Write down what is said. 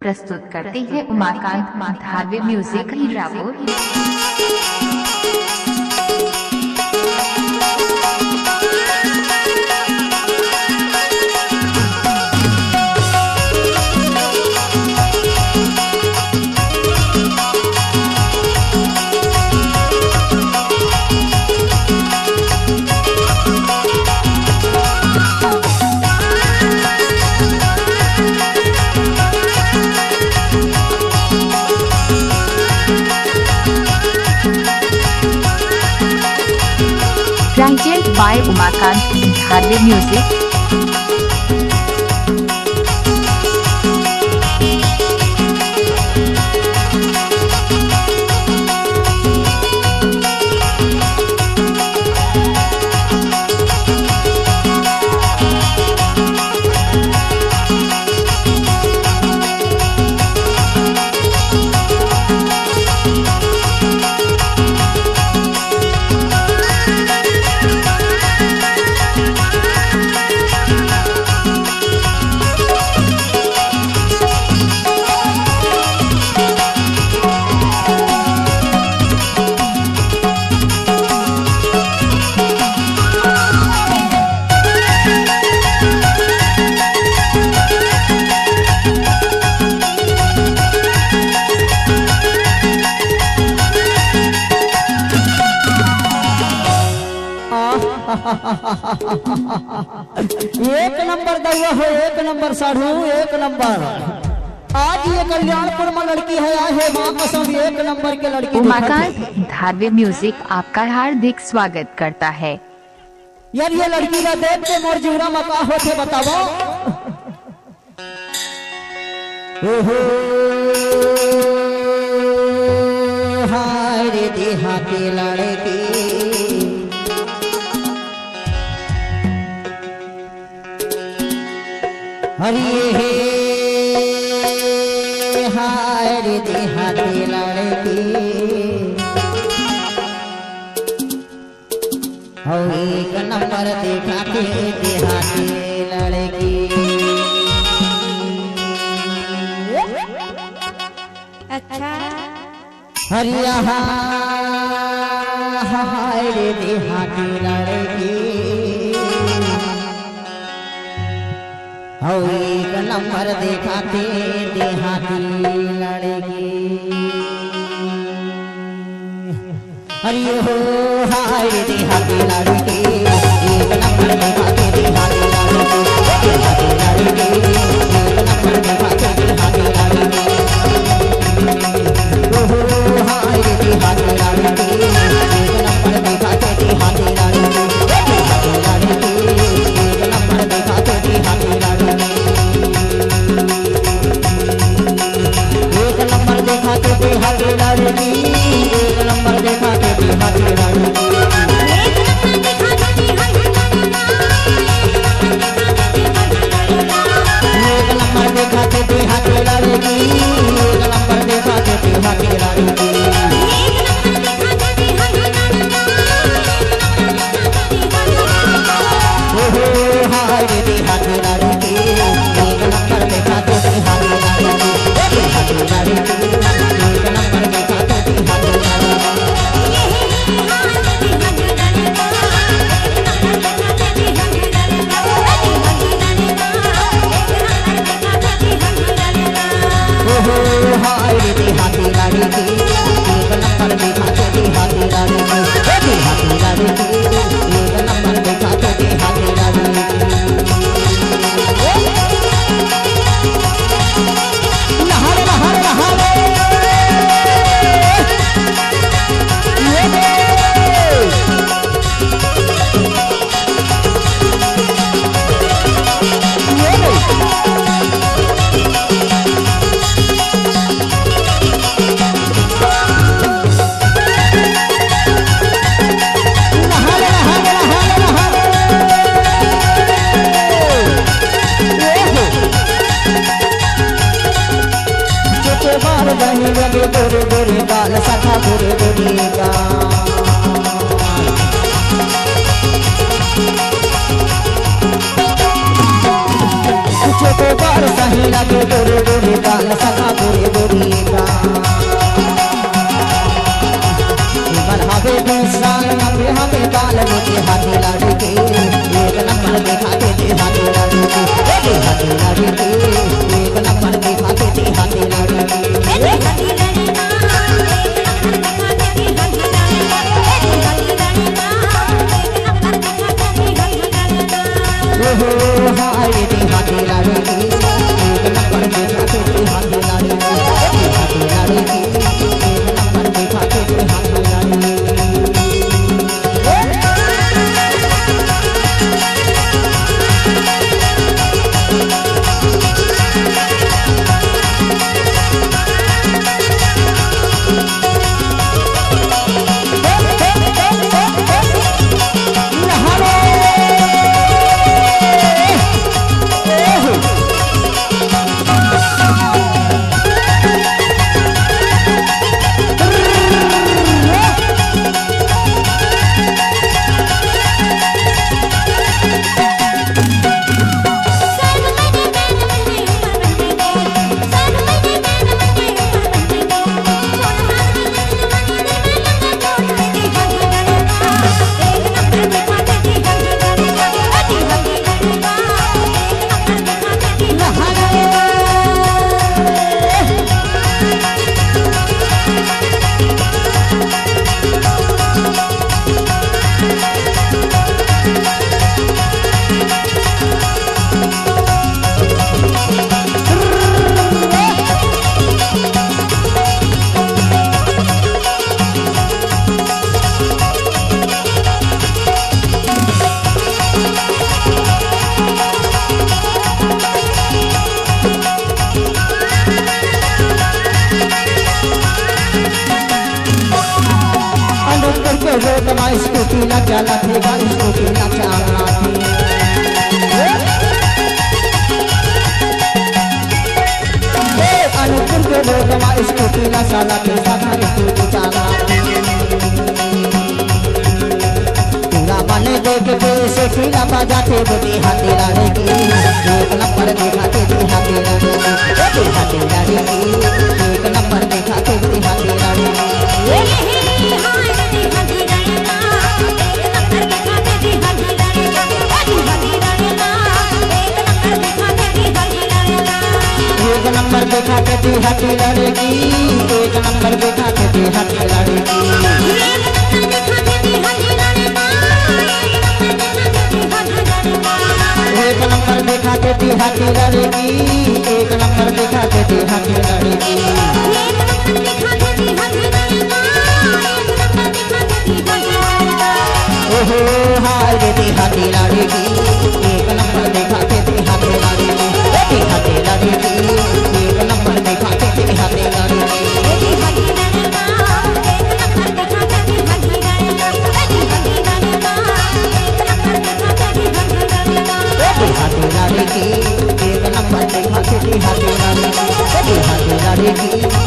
प्रस्तुत करते हैं Umakant Dharwe music Hirapur. Presented by Umakant Dharwe music. एक नंबर दौआ हो, एक नंबर साढ़ू, एक नंबर। आज ये कल्याणपुर में लड़की है, आए है माँ कसम, एक नंबर के लड़की। उमाकांत धारवे म्यूजिक आपका हार्दिक स्वागत करता है। यार ये लड़की का देख के मोर जीवरा में का होते बताओ। हाय रे देहाती लड़की, हरिये हाय रे देहाती लड़की, और एक नंबर देखाते देहाती लड़की। अच्छा हरिया हाय रे देहाती लड़की, और एक नंबर देखाते देहाती लड़की। हरि हो हाय रे देहाती लड़की, एक नंबर देखाते देहाती लड़की, देहाती लड़की, एक नंबर देखाते देहाती लड़की। ओ हाय रे देहाती लड़की, एक नंबर देखाते देहाती लड़की, देहाती लड़की, एक नंबर देखाते देहाती लड़की। एक नंबर देखाते देहाती लड़की, एक नंबर देखाते देहाती लड़की। एक नंबर देखाते देहाती लड़की, एक नंबर देखाते देहाती लड़की। ओ हाय रे देहाती लड़की, एक नंबर देखाते देहाती लड़की, देहाती लड़की, एक नंबर देखाते देहाती लड़की। ओ हाय रे देहाती लड़की, एक नंबर देखाते देहाती लड़की, देहाती लड़की, एक नंबर देखाते देहाती लड़की। लहर लहर लहर बनी लगे गोरे गोरे गाल, सखा गोरे गोरे गाल। छोटे बार सही लगे गोरे गोरे गाल, सखा रोडमा स्कूटी ला चला थे गाड़ी स्कूटी ला चला थे अनुपुर के रोडमा स्कूटी ला चला थे साथा स्कूटी चला पूरा मन देख के से फीला बजाते बोली हाथी लाड़े की एक नंबर दिखाते थे हाथी लाड़े की हाथी लाड़े की एक नंबर दिखाते थे हाथी लाड़े एक नंबर दिखाते थे हाथी लाड़े की एक नंबर दिखाते थे हाथी लाड़े की एक नंबर दिखाते थे हाथी लाड़े की एक नंबर दिखाते थे हाथी लाड़े की ओहो हाय रे हाथी लाड़े की एक नंबर दिखाते थे हाथी लाड़े की हाथी लाड़े की एक नंबर दिखाते थे हाथी लाड़े की हाथी लाड़े की एक नंबर दिखाते थे हाथी लाड़े की